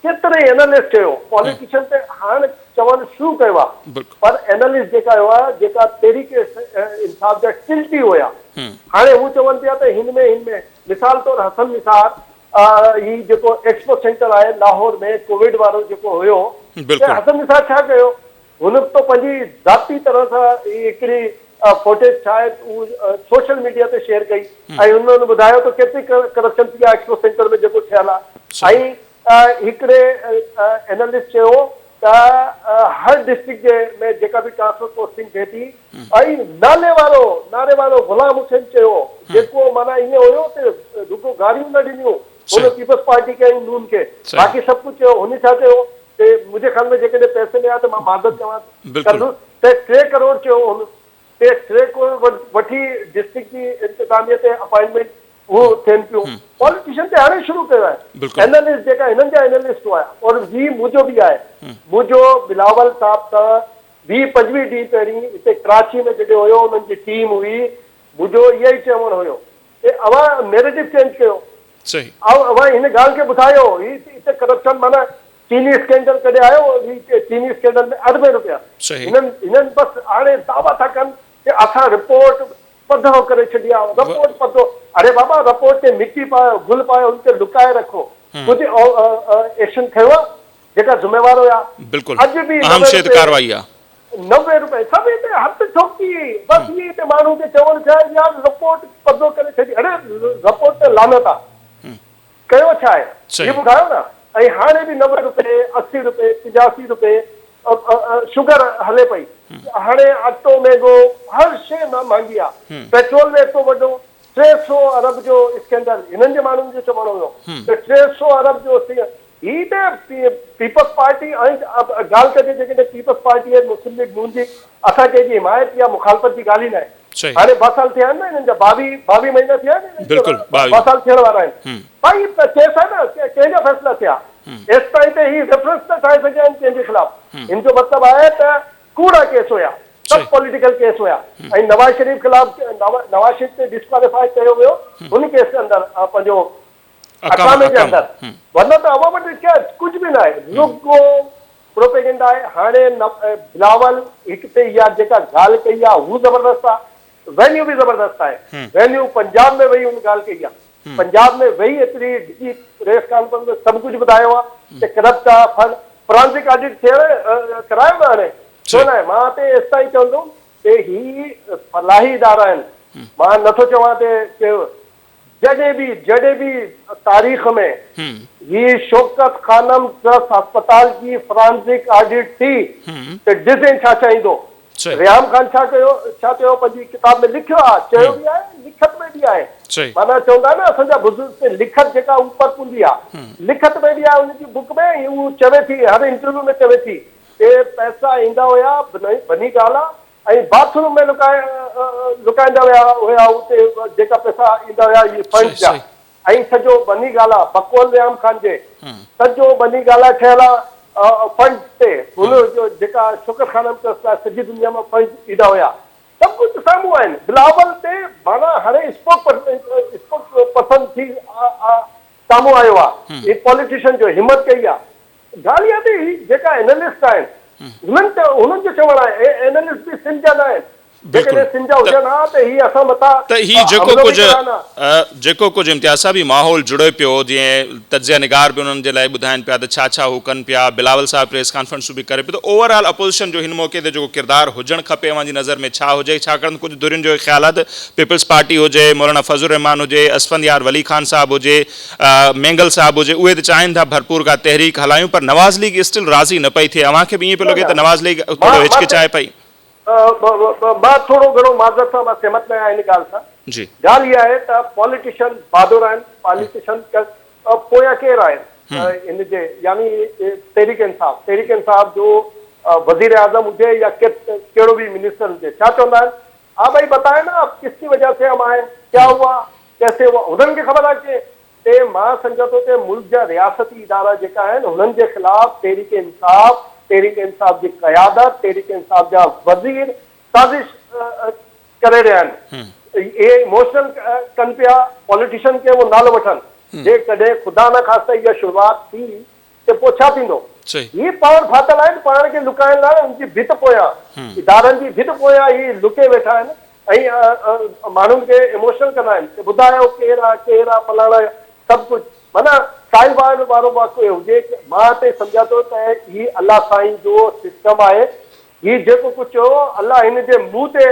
केतिरे एनालिस्ट चयो, पॉलिटिशियन ते हाणे चवणु शुरू कयो आहे, पर एनालिस्ट जेका हुआ जेका तहरीक इंसाफ़ जा टिल्टी हुया, हाणे हू चवनि पिया त हिन में मिसाल तौरु हसन निसार ही जेको एक्सपो सेंटर आहे लाहौर में कोविड वारो जेको हुयो, हसन निसार छा कयो, हुन तो पंहिंजी ज़ाती तरह सां हिकिड़ी फुटेज ठाहे सोशल मीडिया ते शेयर कई ऐं हुननि ॿुधायो त केतिरी करप्शन थी आहे एक्सपो सेंटर में जेको ठहियल आहे। ऐं हिकिड़े एनालिस्ट चयो त हर डिस्ट्रिक्ट में जेका बि ट्रांसफर पोस्टिंग थिए थी ऐं नाले वारो गुलाम हुसैन चयो जेको माना ईअं हुयो त रुगो गाड़ियूं न ॾिनियूं हुन पीपल्स पार्टी खे ऐं नून खे बाक़ी सभु कुझु चयो हुन छा चयो ते मुंहिंजे ख़्याल में जेकॾहिं पैसे ॾिया त मां मादत चवां कंदुसि त 3 करोड़ चयो हुन ते 3 करोड़ वठी डिस्ट्रिक्ट जी इंतज़ामिया ते अपॉइंटमेंट वो थियनि पियूं पॉलिटिशियन ते हाणे शुरू कयो आहे एनालिस्ट जेका हिननि जा एनालिस्ट हुआ और ही मुंहिंजो बि आहे मुंहिंजो बिलावल साहब त 20-25 ॾींहं पहिरीं हिते कराची में जॾहिं हुयो उन्हनि जी टीम हुई मुंहिंजो इहो ई चवणु हुयो की अवां नैरेटिव चेंज कयो अवां हिन ॻाल्हि खे ॿुधायो हिते करप्शन माना चीनी स्कैंडल कॾहिं आयो चीनी स्कैंडल में अरबे रुपया हिननि बसि हाणे दावा था कनि की असां रिपोर्ट पधरो करे छॾिया रिपोर्ट पधो अरे बाबा रिपोर्ट ते मिटी पायो गुल पायो हुन ते लुकाए रखो कुझु एक्शन खयो आहे जेका ज़िम्मेवार हुया अॼु बि 90 रुपए सभु हिते हथ ठोकी बसि इहे हिते माण्हू खे चवणु छा आहे यार रिपोर्ट पधो करे छॾी अरे रिपोर्ट ते लानत आहे कयो छा आहे इहो ॿुधायो न ऐं हाणे बि 90 रुपए 80 रुपए 85 रुपए शुगर हले पई हाणे अटो महांगो हर शइ महांगी आहे पेट्रोल में एतिरो वॾो 300 अरब जो स्कैंडल हिननि जे माण्हुनि जो चवणो हुयो त 300 अरब जो ही त पीपल्स पार्टी ऐं ॻाल्हि कजे जेकॾहिं पीपल्स पार्टी ऐं मुस्लिम लीग नून जी असां कंहिंजी हिमायत या मुखालफ़त जी ॻाल्हि ई न आहे हाणे 2 साल थिया आहिनि न हिननि जा 22 महीना थिया आहिनि 2 साल थियण वारा आहिनि भाई केस आहे न कंहिंजा फ़ैसिला थिया एसि ताईं त ही रेफरेंस न ठाहे सघिया आहिनि कंहिंजे ख़िलाफ़ हिन जो मतिलबु आहे त कूड़ा केस हुया सब पॉलिटिकल केस हुया ऐं नवाज शरीफ खिलाफ नवाज शरीफ ते डिस्क्वालीफाई कयो वियो हुन केस जे अंदर पंहिंजो अकामे जे अंदर वरना त अवां वटि क्या कुझु बि न आहे रुगो प्रोपेगेंडा आहे हाणे बिलावल हिकु ते इहा जेका ॻाल्हि कई आहे हू ज़बरदस्त आहे वेन्यू बि ज़बरदस्त आहे वेन्यू पंजाब में वेही हुन ॻाल्हि कई आहे पंजाब में वेही एतिरी ॾिसी प्रेस कॉन्फ्रेंस में सभु कुझु ॿुधायो आहे कि करप्ट आहे फॉरेंसिक ऑडिट करायो न हाणे छो न आहे मां त एसि ताईं चवंदुमि कि ही फलाही इदारा आहिनि मां नथो चवां कि जॾहिं बि तारीख़ में ही शौकत खानम ट्रस्ट अस्पताल की फॉरेंसिक ऑडिट थी त ॾिसें छा चाहींदो रियाम खान छा चयो पंहिंजी किताब में लिखियो आहे चयो बि आहे लिखत में बि आहे माना चवंदा न असांजा बुज़ुर्ग ते लिखत जेका ऊपर हूंदी आहे लिखत में बि आहे हुनजी बुक में हू चवे थी हर इंटरव्यू में चवे थी कि पैसा ईंदा हुया बनी ॻाल्हि आहे ऐं बाथरूम में लुकाईंदा हुया उते जेका पैसा ईंदा हुया इहे फंड जा ऐं सॼो बनी ॻाल्हि आहे बकवल रियाम खान जे सॼो बनी ॻाल्हि आहे ठहियल आहे फंड ते हुन जो जेका शौकत खानम ट्रस्ट आहे सॼी दुनिया में फंड ईंदा हुया सभु कुझु साम्हूं आहिनि बिलावल ते माना हाणे स्पोक पर्सन थी साम्हूं आयो आहे पॉलिटिशियन जो हिम्मत कई आहे ॻाल्हि इहा बि जेका एनालिस्ट आहिनि हुननि जो चवणु आहे एनालिस्ट बि सिंध जा न आहिनि जेको कुझु इम्तियाज़ साहब माहौल जुड़े पियो जीअं तजिया निगार बि उन्हनि जे लाइ ॿुधाइनि पिया त छा हू कनि पिया बिलावल साहब प्रेस कॉन्फ्रेंसूं बि करे पियो त ओवरऑल अपोज़िशन जो हिन मौक़े ते जेको किरदारु हुजणु खपे अव्हांजी नज़र में छा हुजे छाकाणि कुझु धुरियुनि जो ख़्याल आहे त पीपल्स पार्टी हुजे मौलाना फज़लुर रहमान हुजे असफंदयार वली खान साहब हुजे मेंगल साहब हुजे उहे त चाहिनि था भरपूर का तहरीक हलायूं पर नवाज़ लीग स्टिल राज़ी न पई थिए अव्हांखे बि ईअं पियो लॻे त नवाज़ लीग थोरो हिचकिचाए पई मां थोरो घणो माज़रत सां मां सहमत न आहियां हिन ॻाल्हि सां ॻाल्हि इहा आहे त पॉलिटिशियन बहादुर आहिनि पॉलिटिशियन पोयां केरु आहिनि हिन जे यानी तहरीक इंसाफ़ जो वज़ीर आज़म हुजे या कहिड़ो बि मिनिस्टर हुजे छा चवंदा आहिनि हा भाई बताए ना आप किसकी वजह से हम आए क्या हुआ कैसे हुआ उन्हनि खे ख़बर आहे कि मां सम्झां थो कि मुल्क जा रियासती इदारा जेका आहिनि हुननि जे ख़िलाफ़ तहरीक इंसाफ़ जी क़यादत तहरीक इंसाफ़ जा वज़ीर साज़िश करे रहिया आहिनि इहे इमोशनल कनि पिया पॉलिटिशियन खे उहो नालो वठनि जेकॾहिं ख़ुदा न ख़ास्ता इहा शुरूआत थी त पोइ छा थींदो ही पाण फाथल आहिनि पाण खे लुकाइण लाइ उनजी भित पोयां इदारनि जी भित पोयां ही लुके वेठा आहिनि ऐं माण्हुनि खे इमोशनल कंदा आहिनि ॿुधायो केरु आहे फलाणा सभु कुझु माना साइल वारो वाक़ियो हुजे मां त सम्झां थो त ही अलाह साईं जो सिस्टम आहे ही जेको कुझु चयो अलाह हिन जे मुंहुं ते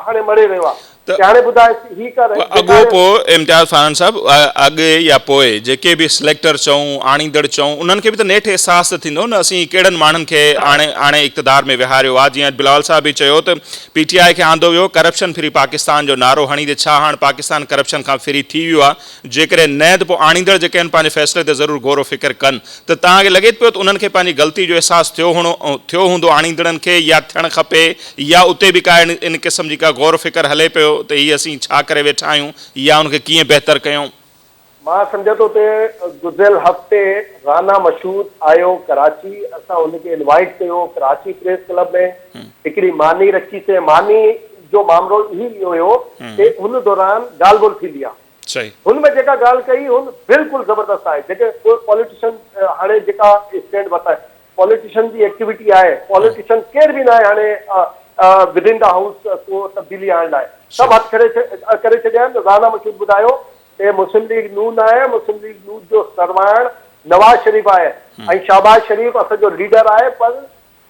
हाणे मरे रहियो आहे कि हाणे ॿुधाए ही कर अॻो पोइ इम्तियाज़ फारन साहब अॻु या पोइ जेके बि सिलेक्टर चऊं आणींदड़ चऊं उन्हनि खे बि त नेठि अहसासु थींदो न असीं कहिड़नि माण्हुनि खे हाणे इक़्तिदार में विहारियो आहे। जीअं बिलावल साहब बि चयो त PTI खे आंदो वियो करप्शन फ्री पाकिस्तान जो नारो हणी त छा हाणे पाकिस्तान करप्शन खां फ्री थी वियो आहे। जेकॾहिं न त पोइ आणींदड़ जेके आहिनि पंहिंजे फ़ैसिले ते ज़रूरु गौर फ़िक्र कनि त तव्हांखे लॻे पियो त उन्हनि खे पंहिंजी ग़लती जो अहसासु थियो हूंदो आणींदड़नि खे या थियणु खपे या उते बि का इन क़िस्म जी का गौर फ़िक्र हले पियो त हीअ असीं छा करे वेठा आहियूं या उनखे कीअं बहितर कयूं। मां सम्झा थो ते गुज़िरियल हफ़्ते राना मशहूद आयो कराची, असां हुनखे इनवाइट कयो कराची प्रेस क्लब में, हिकिड़ी मानी रखीसीं। मानी जो मामिलो ई हुयो कि हुन दौरान ॻाल्हि ॿोल्हि थींदी आहे। सही हुनमें जेका ॻाल्हि कई हुन बिल्कुलु ज़बरदस्त आहे। जेके कोई पॉलिटिशियन हाणे जेका स्टैंड वरिता आहे पॉलिटिशियन जी एक्टिविटी आहे, पॉलिटिशियन केर बि न आहे हाणे विद इन द हाउस को तब्दीली आणण लाइ, सभु हथ करे छॾिया आहिनि। राना मशहूद ॿुधायो कि मुस्लिम लीग नून आहे, मुस्लिम लीग नून जो सरमाइण नवाज़ शरीफ़ आहे ऐं शहबाज शरीफ़ असांजो लीडर आहे, पर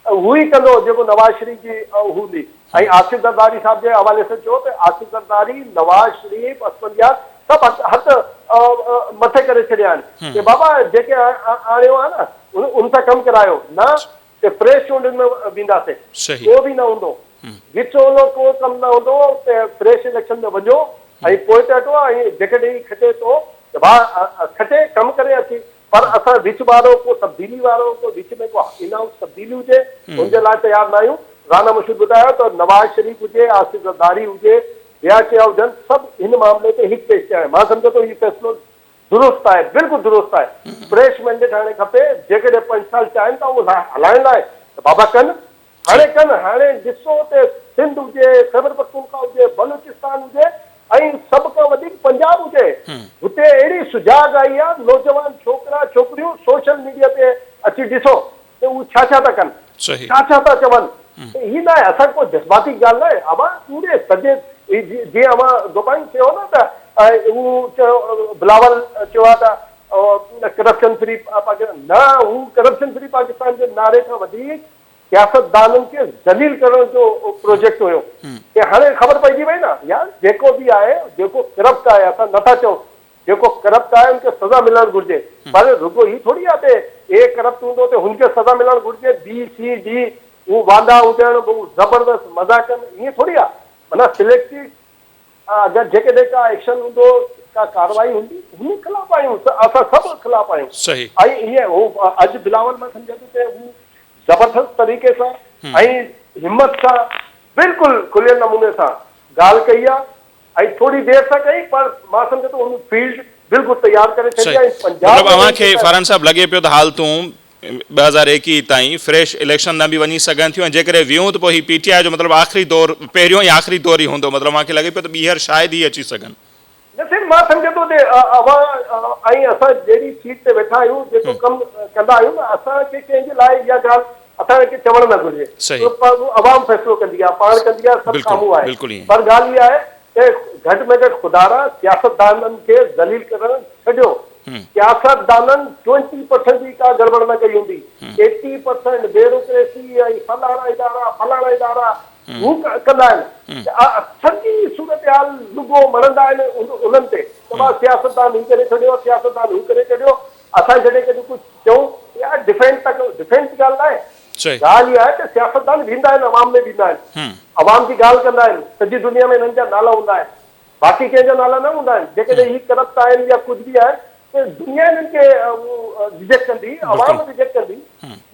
हू ई कंदो जेको नवाज़ शरीफ़ जी हूंदी। ऐं आसिफ ज़रदारी साहब जे हवाले सां चयो त आसिफ ज़रदारी नवाज़ शरीफ़ असफंदियार सभु हथ मथे करे छॾिया आहिनि कि बाबा जेके आणियो आहे न उन सां कमु करायो, न कि फ्रेश चूंडुनि में वेंदासीं को बि न हूंदो, विच ओलो को कमु न हूंदो त फ्रेश इलेक्शन में वञो ऐं पोइ त हटो ऐं जेकॾहिं खटे थो त भाउ खटे कमु करे अचे। पर असां विच वारो को तब्दीली वारो को विच में को इन हाउस तब्दीली हुजे हुनजे लाइ तयारु न आहियूं। राना मशहूद ॿुधायो त नवाज़ शरीफ़ हुजे, आसिफ ज़रदारी हुजे, ॿिया कया हुजनि, सभु हिन मामले ते हिकु पेश थिया आहिनि। मां सम्झो थो हीउ फ़ैसिलो दुरुस्त आहे, बिल्कुलु दुरुस्त आहे। फ्रेश मैंडेट हाणे खपे, जेकॾहिं 5 साल चाहिनि था उहो हलाइण लाइ त बाबा कनि, हाणे कनि। हाणे ॾिसो त सिंध हुजे, ख़ैबर पख्तूनख्वा हुजे, बलूचिस्तान हुजे ऐं सभ खां वधीक पंजाब हुजे, हुते अहिड़ी सुजाग आई आहे। नौजवान छोकिरा छोकिरियूं सोशल मीडिया ते अची ॾिसो त उहे छा छा था कनि, छा छा था चवनि। ही न आहे, असां को जज़्बाती ॻाल्हि न आहे। अवां पूरे सॼे जीअं अवां गोपाइन चयो न त हू चयो बिलावल चयो आहे त करप्शन फ्री पाकिस्तान, न हू करप्शन फ्री पाकिस्तान जे नारे खां वधीक सियासतदाननि खे ज़लील करण जो प्रोजेक्ट हुयो कि हाणे ख़बर पइजी वई न यार जेको बि आहे जेको करप्ट आहे, असां नथा चऊं जेको करप्ट आहे उनखे सज़ा मिलणु घुरिजे, पर रुगो ही थोरी आहे त ए करप्ट हूंदो त हुनखे सज़ा मिलणु घुरिजे, बी सी डी हू वांदा हुजनि, हू ज़बरदस्त मज़ा कनि, ईअं थोरी आहे। माना सिलेक्टिव अगरि जेकॾहिं का एक्शन हूंदो, का कार्रवाई हूंदी, हुन ख़िलाफ़ आहियूं असां, सभु ख़िलाफ़ आहियूं। ऐं ईअं हू अॼु बिलावल मां सम्झा थो त हू ज़बरदस्त तरीक़े सां ऐं हिम्मत सां बिल्कुलु खुलियल नमूने सां ॻाल्हि कई आहे ऐं थोरी देरि सां कई, पर मां सम्झा थो हुन फील्ड बिल्कुलु तयारु करे छॾी आहे। पंजाब अव्हांखे फारन साहब लॻे पियो त हालतूं 2021 ताईं फ्रेश इलेक्शन न बि वञी सघनि थियूं ऐं जेकॾहिं वियूं त पोइ ही PTI जो मतिलबु आख़िरी दौर पहिरियों ई आख़िरी दौर ई हूंदो, मतिलबु मूंखे लॻे पियो त ॿीहर शायदि ई अची सघनि। न मां सम्झा थो त अवां ऐं असां जहिड़ी सीट ते वेठा आहियूं, जेको कमु कंदा आहियूं न, असांखे कंहिंजे लाइ इहा ॻाल्हि असांखे चवणु न घुरिजे, अवाम फ़ैसिलो कंदी आहे, पाण कंदी आहे, सभु साम्हूं आहे। पर ॻाल्हि इहा आहे कि घटि में घटि ख़ुदारा सियासतदाननि खे ज़लील करणु छॾियो। सियासतदाननि 20% जी का गड़बड़ न कई हूंदी, 80% ब्यूरोक्रेसी ऐं फलाणा इदारा हू कंदा आहिनि। सॼी सूरत हाल रुगो मणंदा आहिनि उन्हनि ते त मां सियासतदान ही करे छॾियो, सियासतदान हू करे छॾियो। असां जॾहिं कॾहिं कुझु चऊं यार डिफेंस था कयो, डिफेंस जी ॻाल्हि न आहे। ॻाल्हि इहा आहे त सियासतदान वेंदा आहिनि, अवाम में वेंदा आहिनि, अवाम जी ॻाल्हि कंदा आहिनि, सॼी दुनिया में हिननि जा नाला हूंदा आहिनि, बाक़ी कंहिंजा नाला न हूंदा आहिनि। जेकॾहिं ही करप्ट आहिनि या कुझु बि आहे त दुनिया हिननि खे रिजेक्ट कंदी, अवाम रिजेक्ट कंदी।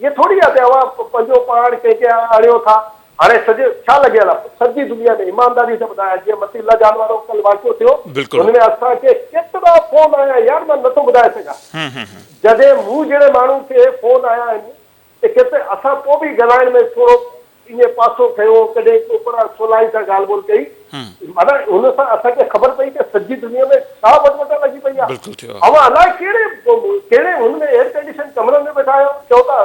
इहे थोरी आहे त अवां पंहिंजो पाण कंहिंखे आणियो था। हाणे सॼे छा लॻियल आहे सॼी दुनिया में, ईमानदारी सां ॿुधायां, जीअं मतीला जान वारो कल्ह वाक़ियो थियो, हुनमें असांखे केतिरा फ़ोन आया यार, मां नथो ॿुधाए सघां। जॾहिं मूं जहिड़े माण्हू खे फ़ोन आया आहिनि त केतिरे असां पोइ बि ॻाल्हाइण में थोरो ईअं पासो खयो, कॾहिं कोपरा सोलाई सां ॻाल्हि ॿोल कई, माना हुन सां असांखे ख़बर पई त सॼी दुनिया में छा वटवट लॻी पई आहे। अवां अलाए कहिड़े हुनमें एयर कंडीशन कमरनि में वेठा आहियो, चओ था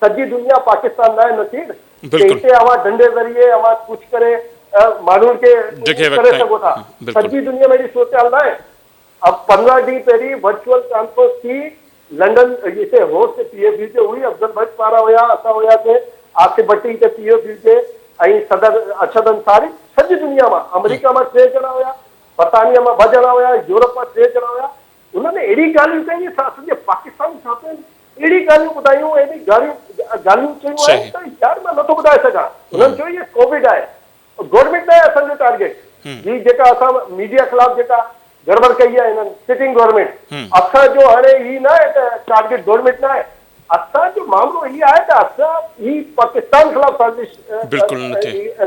सॼी दुनिया पाकिस्तान न आहे, नथी हिते अवां डंडे ज़रिए अवां कुझु करे माण्हुनि खे करे सघो था। सॼी दुनिया में अहिड़ी सूरत हाल न आहे। अब 15 ॾींहं पहिरीं वर्चुअल कॉन्फ्रेंस थी लंडन, हिते होस्ट PFU ते हुई, अफजल भट्ट पारां हुया, असां हुयासीं, आसिफ भट्टी ते PFU ते ऐं सदर अरशद अंसारी सॼी दुनिया मां, अमेरिका मां 3 ॼणा हुया, बर्तानिया मां 2 ॼणा हुया, यूरोप मां 3 ॼणा हुया। उन्होंने अहिड़ी ॻाल्हियूं कयूं, सॼे पाकिस्तान छापियो, अहिड़ी ॻाल्हियूं ॿुधायूं, अहिड़ी ॻाल्हियूं चयूं आहिनि त यार मां नथो ॿुधाए सघां। उन्हनि चयो इहे कोविड आहे, गवर्नमेंट न आहे असांजो टारगेट। ही जेका असां मीडिया ख़िलाफ़ जेका गड़बड़ कई आहे हिननि सिटिंग गवर्नमेंट, असांजो हाणे ही न आहे त टारगेट गवर्नमेंट न आहे, असांजो मामलो ही आहे त असां ही पाकिस्तान ख़िलाफ़ साज़िश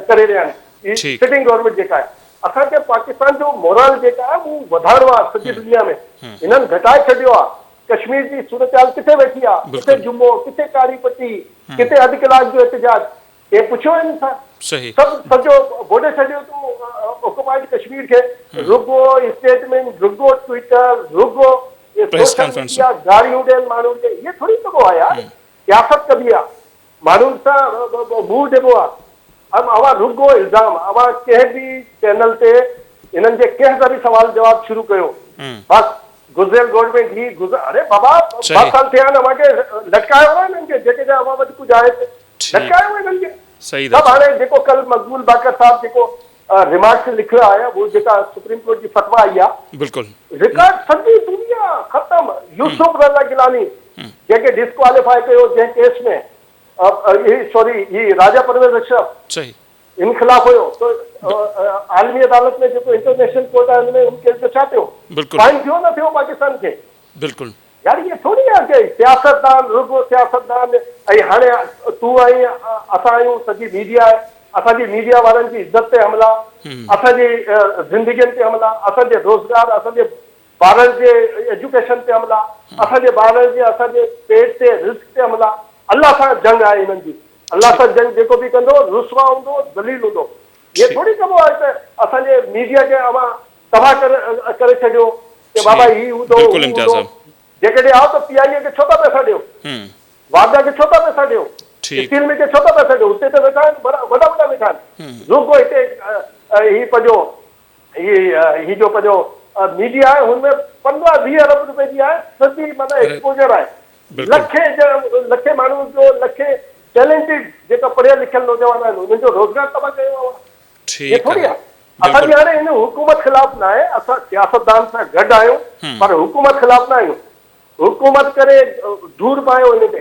करे रहिया आहिनि। सिटिंग गवर्नमेंट जेका आहे, असांखे पाकिस्तान जो मोरल जेका आहे उहो वधाइणो आहे सॼी दुनिया में। हिननि घटाए छॾियो आहे। कश्मीर जी सूरत किथे वेठी आहे, किथे जुमो, किथे कारी पट्टी, किथे अधु कलाक जो एहतजाज, हे पुछियो हिन सां सभु सॼो बोॾे छॾियो तूं ऑक्युपाइड कश्मीर खे। रुगो स्टेटमेंट, रुगो ट्विटर, रुगो सोशल मीडिया, गाड़ियूं ॾियनि माण्हुनि खे, इहे थोरी कबो आहे यार। सियासत कबी आहे, माण्हुनि सां मुंहुं ॾिबो आहे। अवां रुगो इल्ज़ाम, अवां कंहिं बि चैनल ते हिननि जे कंहिं सां बि सवाल जवाब शुरू कयो, बसि गुज़िरियल गवर्नमेंट ही अरे बाबा 10 साल थिया आहिनि, अव्हांखे लटकायो आहे हिननि खे, जेके अवां वटि कुझु आहे लटकायो आहे हिननि खे। सभु हाणे जेको कल मक़बूल बाकर साहब जेको रिमार्क्स लिखियो आहे, वो जेका सुप्रीम कोर्ट जी फतवा आई आहे, रिकॉर्ड सॼी दुनिया ख़तम। यूसुफ रज़ा गिलानी जेके डिस्क्वालीफाई कयो जंहिं केस में, सॉरी ही राजा परवेज़ अशरफ इन खिलाफ हुयो, तो आलमी अदालत में जेको इंटरनेशनल कोर्ट आहे हुनमें उन केस जो छा थियो, फाइन थियो न थियो पाकिस्तान खे? बिल्कुलु यार, ये थोड़ी आहे कि सियासतदान रुगो सियासतदान ऐं हाणे तूं ऐं असां आहियूं, सॼी मीडिया आहे, असांजी मीडिया वारनि जी इज़त ते हमला, असांजी ज़िंदगियुनि ते हमला, असांजे रोज़गार, असांजे ॿारनि जे एजुकेशन ते हमला, असांजे ॿारनि जे असांजे पेट ते रिस्क ते हमला। अल्लाह सां जंग आहे हिननि जी, अल्लाह सां जंग जेको बि कंदो रुसवा हूंदो, दलील हूंदो। ये थोड़ी कबो आहे त असांजे मीडिया खे अवां तबाह करे छॾियो कि बाबा ही हूंदो। जेकॾहिं आओ त पीआईए खे छो था पैसा ॾियो, वादा खे छो था पैसा ॾियो, स्टील में खे छो था पैसा ॾियो? हुते त वेठा आहिनि, वॾा वेठा आहिनि। रुगो हिते ही पंहिंजो ही जो पंहिंजो मीडिया आहे, हुनमें 15-20 अरब रुपए जी आहे सॼी माना एक्सपोजर आहे। लखे माण्हू जो, लखे टैलेंटेड जेका पढ़ियल लिखियल नौजवान आहिनि, उन्हनि जो रोज़गार तबाह कयो आहे। ये थोड़ी आहे। असांजी हाणे हिन हुकूमत ख़िलाफ़ न आहे, असां सियासतदान सां गॾु आहियूं, पर हुकूमत ख़िलाफ़ न आहियूं। हुकूमत करे दूर पायो हिन ते।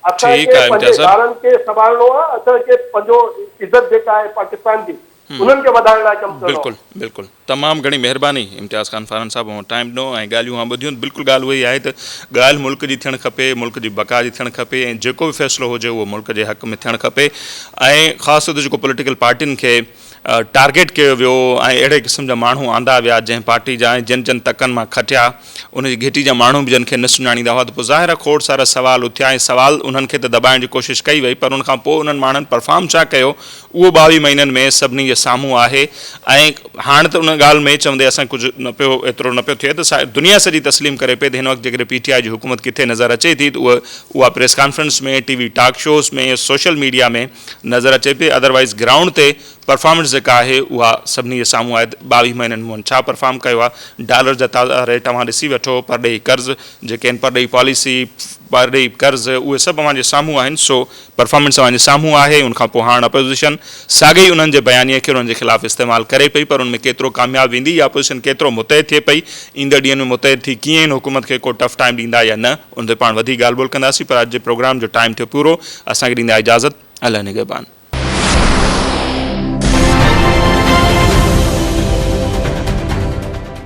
असांखे पंहिंजे ॿारनि खे संभालणो आहे, असांखे पंहिंजो इज़त जेका आहे पाकिस्तान जी उन्हनि खे वधाइण लाइ कमु करणो। बिल्कुलु बिल्कुलु, तमामु घणी महिरबानी इम्तियाज़ ख़ान फारन साहिबु, टाइम ॾिनो ऐं ॻाल्हियूं ॿुधियूं। बिल्कुलु ॻाल्हि उहा ई आहे त ॻाल्हि मुल्क जी थियणु खपे, मुल्क जी बका जी थियणु खपे, ऐं जेको बि फ़ैसिलो हुजे उहो मुल्क जे हक़ में थियणु खपे। ऐं ख़ासि तौर ते जेको पॉलिटिकल पार्टियुनि खे टारगेट कयो वियो ऐं अहिड़े क़िस्म जा माण्हू आंदा विया जंहिं पार्टी जा ऐं जिन तकनि मां खटिया, उनजी घिटी जा माण्हू बि जिन खे न सुञाणींदा हुआ, त पोइ ज़ाहिर खोड़ सारा सवाल उथिया ऐं सवाल उन्हनि खे त दॿाइण जी कोशिशि कई वई, पर उनखां पोइ उन्हनि माण्हुनि परफॉर्म छा कयो उहो 22 महीननि में सभिनी जे साम्हूं आहे। ऐं हाणे त उन ॻाल्हि में चवंदे असां कुझु न पियो एतिरो न पियो थिए त दुनिया सॼी तस्लीम करे पई त हिन वक़्तु जेकॾहिं PTI जी हुकूमत किथे नज़र अचे थी त उहा प्रेस कॉन्फ्रेंस में, TV टॉक शोज़ में, सोशल मीडिया में नज़र अचे पई। अदरवाइज़ ग्राउंड ते परफॉर्मेंस जेका आहे उहा सभिनी जे साम्हूं आहे। 22 महीननि में छा परफॉर्म कयो आहे, डॉलर जा ताज़ा रेट तव्हां ॾिसी वठो, परॾेही कर्ज़ जेके आहिनि, परॾेही पॉलिसी, परॾेही कर्ज़, उहे सभु अव्हांजे साम्हूं आहिनि। सो परफॉर्मेंस अव्हांजे साम्हूं आहे। उनखां पोइ हाणे अपोज़िशन साॻी उन्हनि जे बयानीअ खे उन्हनि जे ख़िलाफ़ु इस्तेमालु करे पई, पर उनमें केतिरो कामयाबु वेंदी या अपोज़िशन केतिरो मुतहिद थिए पई, ईंदड़ ॾींहंनि में मुतहिद थी कीअं हिन हुकूमत खे को टफ टाइम ॾींदा या न, उन ते पाण वधीक ॻाल्हि ॿोल कंदासीं। पर अॼु जे प्रोग्राम जो टाइम थियो पूरो, असांखे ॾींदा इजाज़त। अल्लाह निगहबान।